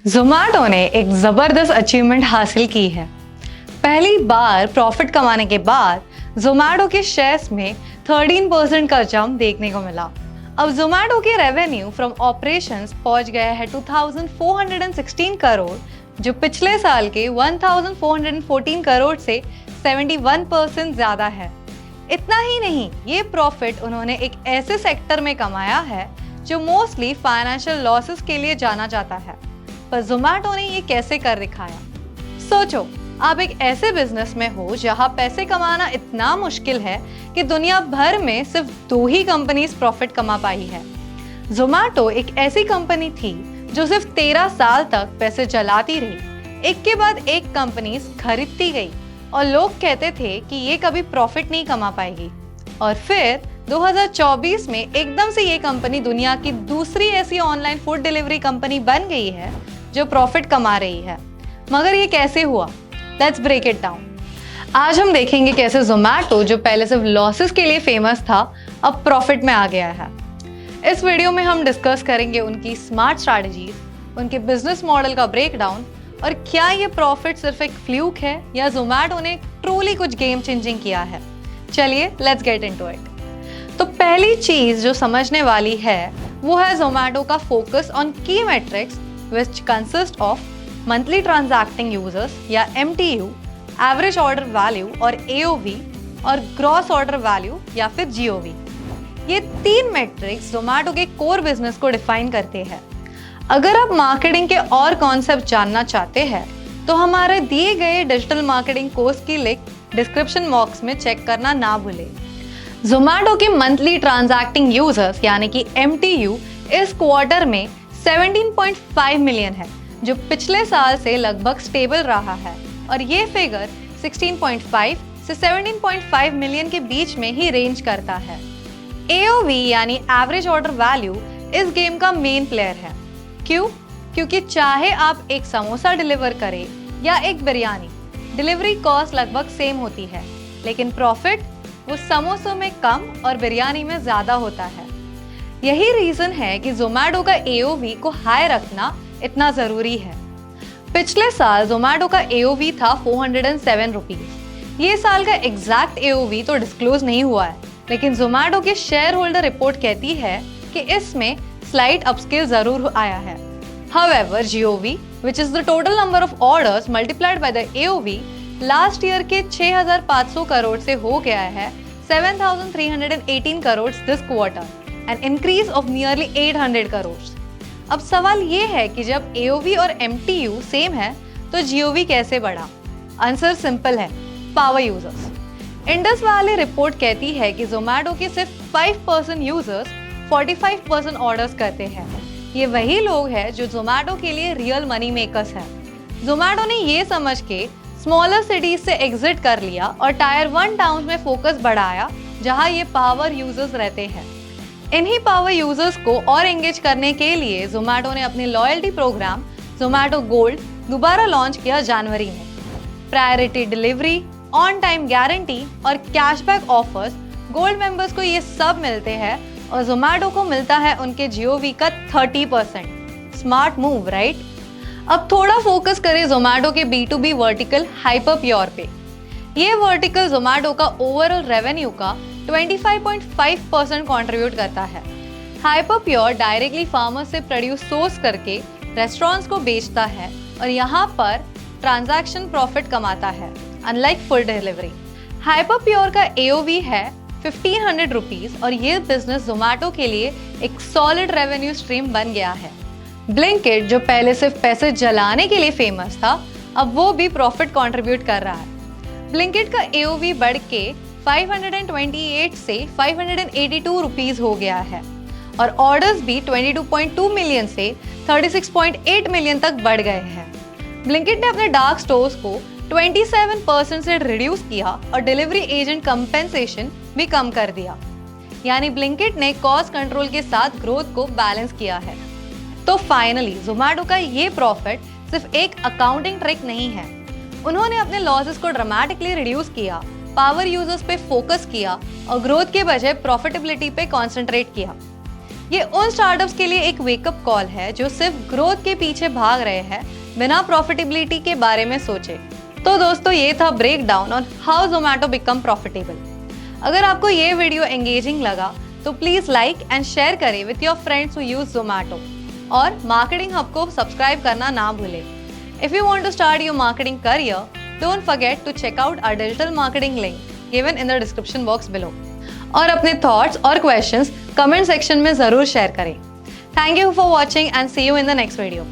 जोमैटो ने एक जबरदस्त अचीवमेंट हासिल की है। पहली बार प्रॉफिट कमाने के बाद जोमैटो के शेयर्स में 13% का जंप देखने को मिला। अब जोमैटो के रेवेन्यू फ्रॉम ऑपरेशंस पहुंच गया है 2416 करोड़, जो पिछले साल के 1414 करोड़ से 71% ज्यादा है। इतना ही नहीं, ये प्रॉफिट उन्होंने एक ऐसे सेक्टर में कमाया है जो मोस्टली फाइनेंशियल लॉसेस के लिए जाना जाता है। पर जोमैटो ने ये कैसे कर दिखाया? सोचो, आप एक ऐसे बिजनेस में हो जहां पैसे कमाना इतना मुश्किल है कि दुनिया भर में सिर्फ 2 ही कंपनीज प्रॉफिट कमा पाई है। जोमैटो एक ऐसी कंपनी थी जो सिर्फ 13 साल तक पैसे चलाती रही, एक के बाद एक कंपनीज खरीदती गई और लोग कहते थे कि ये कभी प्रॉफिट नहीं कमा पाएगी। और फिर 2024 में एकदम से ये कंपनी दुनिया की दूसरी ऐसी ऑनलाइन फूड डिलीवरी कंपनी बन गई है जो प्रॉफिट कमा रही है। मगर ये कैसे हुआ? Let's break it down. आज हम देखेंगे कैसे जोमैटो, जो पहले सिर्फ लॉसेस के लिए फेमस था, अब प्रॉफिट में आ गया है। इस वीडियो में हम डिस्कस करेंगे उनकी स्मार्ट स्ट्रैटेजीज, उनके बिजनेस मॉडल का ब्रेकडाउन और क्या ये प्रॉफिट सिर्फ एक फ्लूक है या जोमैटो ने ट्रूली कुछ गेम चेंजिंग किया है। चलिए लेट्स गेट इनटू इट। तो पहली चीज जो समझने वाली है वो है जोमैटो का फोकस ऑन की matrix which consist of monthly transacting users या MTU, average order value और AOV और gross order value या फिर GOV। ये 3 मैट्रिक्स जोमैटो के कोर बिजनेस को डिफाइन करते हैं। अगर आप मार्केटिंग के और कॉन्सेप्ट जानना चाहते हैं तो हमारे दिए गए डिजिटल मार्केटिंग कोर्स की लिंक डिस्क्रिप्शन बॉक्स में चेक करना ना भूलें। जोमैटो के मंथली ट्रांजैक्टिंग यूजर्स यानी कि MTU इस क्वार्टर में 17.5 मिलियन है, जो पिछले साल से लगभग स्टेबल रहा है और ये फिगर 16.5 से 17.5 मिलियन के बीच में ही रेंज करता है। AOV यानी एवरेज ऑर्डर वैल्यू इस गेम का मेन प्लेयर है। क्यों? क्योंकि चाहे आप एक समोसा डिलीवर करें या एक बिरयानी, डिलीवरी कॉस्ट लगभग सेम होती है, लेकिन प्रॉफिट वो समोसों में कम और बिरयानी में ज्यादा होता है। यही रीजन है कि जोमैटो का AOV को हाई रखना इतना जरूरी है। पिछले साल जोमैटो का AOV था 407 रुपीज। ये साल का एग्जैक्ट AOV तो डिस्क्लोज नहीं हुआ है, लेकिन जोमैटो के शेयर होल्डर रिपोर्ट कहती है कि इसमें स्लाइट अपस्केल जरूर आया है। However, GOV, which is the total number of orders multiplied by the AOV, last year के 6,500 करोड़ से हो गया है 7,318 crore this quarter, an increase of nearly 800 crore. अब सवाल ये है कि जब AOV और MTU सेम है तो GOV कैसे बढ़ा? आंसर सिंपल है, power users. Indus valley report कहती है कि जोमैटो के सिर्फ 5% यूजर्स 45% ऑर्डर्स करते हैं। ये वही लोग हैं जो जोमैटो के लिए रियल मनी मेकर्स हैं। जोमैटो ने ये समझ के स्मॉलर सिटीज से एग्जिट कर लिया और टायर 1 टाउन में फोकस बढ़ाया जहां ये पावर यूजर्स रहते हैं। इन्हीं पावर यूजर्स को और एंगेज करने के लिए जोमैटो ने अपने लॉयल्टी प्रोग्राम जोमैटो गोल्ड दोबारा लॉन्च किया जनवरी में। Priority delivery, on time guarantee और कैशबैक ऑफर्स, गोल्ड मेंबर्स को ये सब मिलते हैं और जोमैटो को मिलता है उनके GOV का 30%। Smart move, right? अब थोड़ा फोकस करें जोमैटो के B2B वर्टिकल हाइपर प्योर पे। ये वर्टिकल जोमैटो का ओवरऑल रेवेन्यू का 25.5% कंट्रीब्यूट करता है। हाइपर प्योर डायरेक्टली फार्मर से प्रोड्यूस सोर्स करके रेस्टोरेंट्स को बेचता है और यहाँ पर ट्रांजैक्शन प्रॉफिट कमाता है, unlike full delivery. Hyper pure का AOV है 1500 रुपीज और ये बिजनेस जोमैटो के लिए एक सॉलिड रेवेन्यू स्ट्रीम बन गया है। ब्लिंकिट, जो पहले सिर्फ पैसे जलाने के लिए फेमस था, अब वो भी प्रॉफिट कंट्रीब्यूट कर रहा है। ब्लिंकिट का AOV बढ़ के 528 से 582 रुपीज हो गया है और ऑर्डर्स भी 22.2 मिलियन से 36.8 मिलियन तक बढ़ गए हैं। ब्लिंकिट ने अपने डार्क स्टोर्स को 27% से रिड्यूस किया और डिलीवरी एजेंट कंपेंसेशन भी कम कर दिया। यानी ब्लिंकिट ने कॉस्ट कंट्रोल के साथ ग्रोथ को बैलेंस किया है। तो फाइनली जोमैटो का ये प्रॉफिट सिर्फ एक अकाउंटिंग ट्रिक नहीं है। उन्होंने अपने लॉसेस को ड्रामेटिकली रिड्यूस किया, पावर यूजर्स पे फोकस किया और ग्रोथ के बजाय प्रॉफिटेबिलिटी पे कंसंट्रेट किया। ये उन स्टार्टअप्स के लिए एक वेकअप कॉल है जो सिर्फ ग्रोथ के पीछे भाग रहे हैं बिना प्रॉफिटेबिलिटी के बारे में सोचे। तो दोस्तों, ये था break down on how Zomato become profitable. अगर आपको ये वीडियो एंगेजिंग लगा तो प्लीज लाइक एंड शेयर करें with your friends who use Zomato, और मार्केटिंग हब को सब्सक्राइब करना ना भूलें। If you want to start your marketing career, don't forget to check out our digital marketing link given in the description box below. और अपने thoughts और questions comment section में जरूर शेयर करें। Thank you for watching and see you in the next video.